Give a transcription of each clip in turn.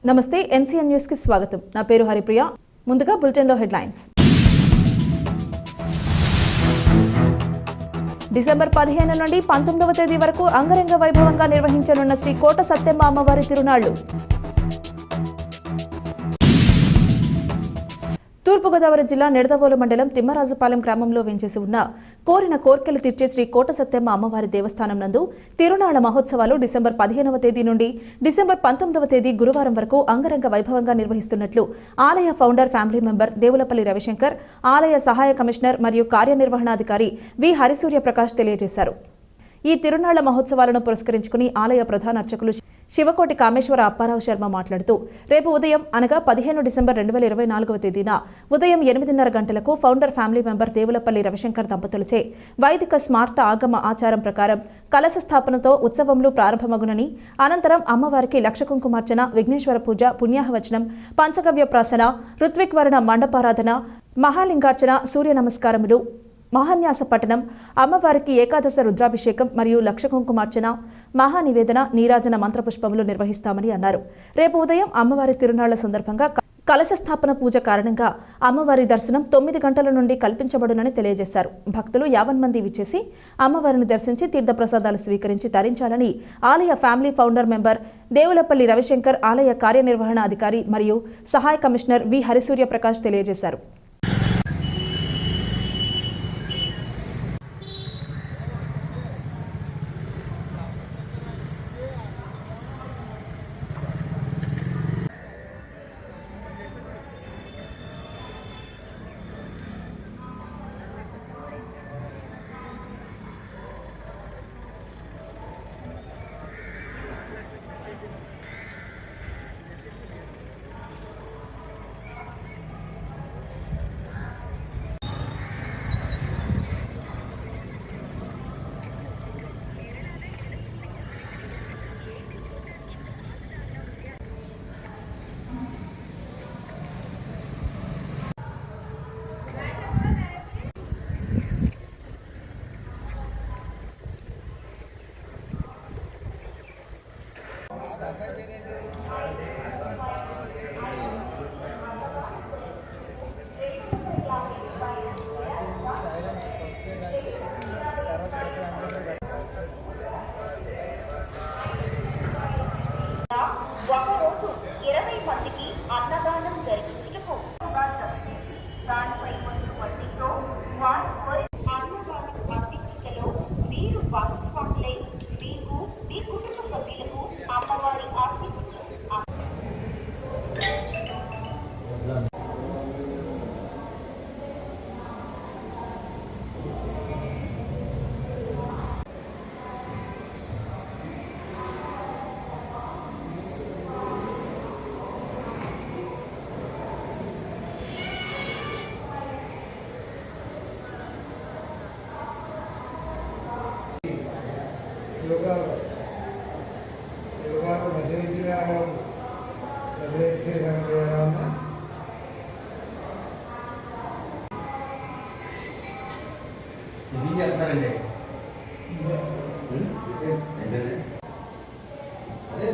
నమస్తే NCN news కి స్వాగతం. నా పేరు హరిప్రియ. ముందుగా బులెటిన్ లో హెడ్లైన్స్. డిసెంబర్ 15 నుండి 19వ తేదీ వరకు అంగరంగ వైభవంగా నిర్వహించనున్న శ్రీ కోట సత్తెమ్మ అమ్మవారి తిరునాళ్లు. తూర్పుగోదావరి జిల్లా నిడదవోలు మండలం తిమ్మరాజుపాలెం గ్రామంలో వెంచేసి ఉన్న కోరిన కోర్కెలు తీర్చే శ్రీ కోట సత్తెమ్మ అమ్మవారి దేవస్థానం నందు తిరునాళ్ల మహోత్సవాలు డిసెంబర్ 15వ తేదీ నుండి డిసెంబర్ 19వ తేదీ గురువారం వరకు అంగరంగ వైభవంగా నిర్వహిస్తున్నట్లు ఆలయ founder family member Devulapalli Ravishankar, ఆలయ సహాయ కమిషనర్ మరియు కార్యనిర్వహణాధికారి వి హరిసూర్య ప్రకాష్ తెలియజేశారు. ఈ తిరునాళ్ల మహోత్సవాలను పురస్కరించుకుని ఆలయ ప్రధాన అర్చకులు శివకోటి కామేశ్వర అప్పారావు శర్మ మాట్లాడుతూ రేపు ఉదయం అనగా 15 డిసెంబర్ 2024వ తేదీన ఉదయం 8:30 గంటలకు founder family member Devulapalli Ravishankar దంపతులచే వైదిక స్మార్త ఆగమ ఆచారం ప్రకారం కలశ స్థాపనతో ఉత్సవములు ప్రారంభమగునని, అనంతరం అమ్మవారికి లక్ష కుంకుమార్చన, విఘ్నేశ్వర పూజ, పుణ్యాహవచనం, పంచగవ్య ప్రాసన, ఋత్విక్వరణ మండపారాధన, మహాలింగార్చన, సూర్య నమస్కారములు, మహాన్యాస పఠనం, అమ్మవారికి ఏకాదశ రుద్రాభిషేకం మరియు లక్ష కుంకుమార్చన, మహానివేదన, నీరాజన మంత్రపుష్పములు నిర్వహిస్తామని అన్నారు. రేపు ఉదయం అమ్మవారి తిరునాళ్ల సందర్భంగా కలశ స్థాపన పూజ కారణంగా అమ్మవారి దర్శనం 9 గంటల నుండి కల్పించబడునని తెలియజేశారు. భక్తులు 50 మంది విచ్చేసి అమ్మవారిని దర్శించి తీర్థప్రసాదాలు స్వీకరించి తరించాలని ఆలయ family founder member Devulapalli Ravishankar, ఆలయ కార్యనిర్వహణ అధికారి మరియు సహాయ కమిషనర్ వి హరిసూర్య ప్రకాష్ తెలియజేశారు. ఒకరోజు 20 మందికి అన్నదానం జరిపించుటకు దానిపై వచ్చే వడ్డీతో వారి అన్నదానం అందించుటలో మీరు భాగస్వాములై మీకు మీ కుటుంబ సభ్యులకు అమ్మవారి ఆశీస్సులు ఇది చేస్తున్నారండి. అదే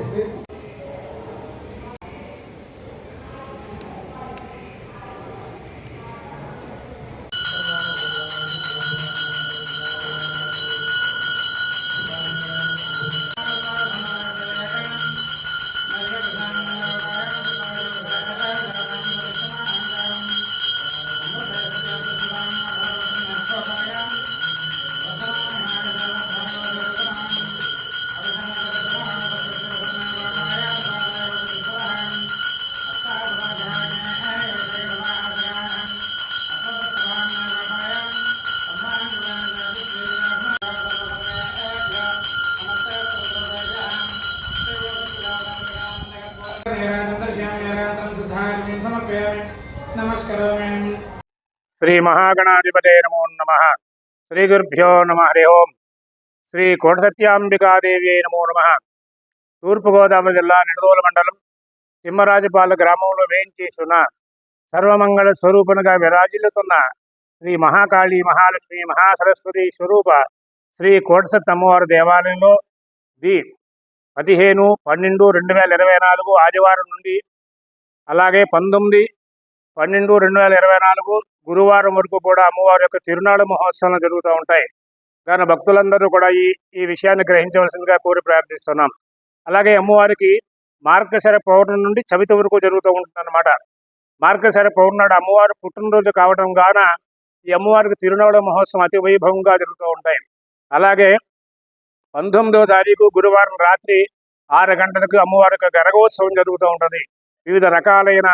శ్రీ మహాగణాధిపతే నమో నమః. శ్రీ గురుభ్యో నమః. హరి ఓం. శ్రీ కోట సత్యాంబికాదేవి నమో నమః. తూర్పుగోదావరి జిల్లా నిడదవోలు మండలం తిమ్మరాజుపాలెం గ్రామంలో వేయించేస్తున్న సర్వమంగళ స్వరూపముగా విరాజిల్లుతున్న శ్రీ మహాకాళి, మహాలక్ష్మి, మహాసరస్వతి స్వరూప శ్రీ కోట సత్తమ్మవారి దేవాలయంలో 15/12/2024 ఆదివారం నుండి అలాగే 19/12/2024 గురువారం వరకు కూడా అమ్మవారి యొక్క తిరునాళ్ళ మహోత్సవాలు జరుగుతూ ఉంటాయి. కావున భక్తులందరూ కూడా ఈ విషయాన్ని గ్రహించవలసిందిగా కోరి ప్రార్థిస్తున్నాం. అలాగే అమ్మవారికి మార్గశిర పౌర్ణమి నుండి చవితి వరకు జరుగుతూ ఉంటుందన్నమాట. మార్గశిర పౌర్ణమి నాడు అమ్మవారు పుట్టినరోజు కావడం గాన ఈ అమ్మవారికి తిరునాళ్ళ మహోత్సవం అతి వైభవంగా జరుగుతూ ఉంటాయి. అలాగే 19వ తారీఖు గురువారం రాత్రి 6 గంటలకు అమ్మవారికి గరగోత్సవం జరుగుతూ ఉంటుంది. వివిధ రకాలైన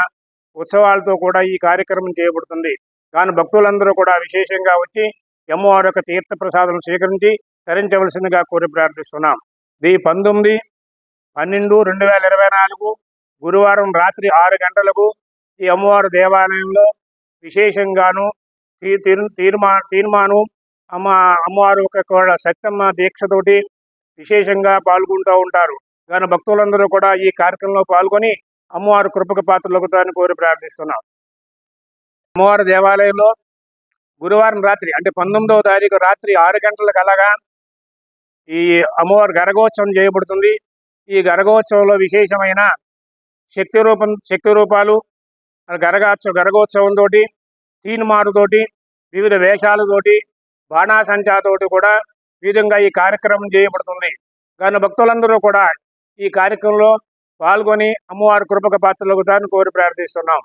ఉత్సవాలతో కూడా ఈ కార్యక్రమం చేయబడుతుంది. కానీ భక్తులందరూ కూడా విశేషంగా వచ్చి అమ్మవారి యొక్క తీర్థ ప్రసాదం స్వీకరించి తరించవలసిందిగా కోరి ప్రార్థిస్తున్నాం. 19/12/2024 గురువారం రాత్రి 6 గంటలకు ఈ అమ్మవారి దేవాలయంలో విశేషంగాను తీర్మానం అమ్మవారి యొక్క సత్యమ్మ దీక్షతోటి విశేషంగా పాల్గొంటూ ఉంటారు. కానీ భక్తులందరూ కూడా ఈ కార్యక్రమంలో పాల్గొని అమ్మవారి కృపకు పాత్రలవుతారని కోరి ప్రార్థిస్తున్నాం. అమ్మవారి దేవాలయంలో గురువారం రాత్రి అంటే 19వ తారీఖు రాత్రి 6 గంటలకు అలాగా ఈ అమ్మవారి గరగోత్సవం చేయబడుతుంది. ఈ గరగోత్సవంలో విశేషమైన శక్తి రూపాలు గరగోత్సవంతో తీన్మారుతోటి వివిధ వేషాలతోటి బాణాసంచాతోటి కూడా విధంగా ఈ కార్యక్రమం చేయబడుతుంది. కానీ భక్తులందరూ కూడా ఈ కార్యక్రమంలో పాల్గొని అమ్మవారి కృపకు పాత్రలవుతారని కోరి ప్రార్థిస్తున్నాం.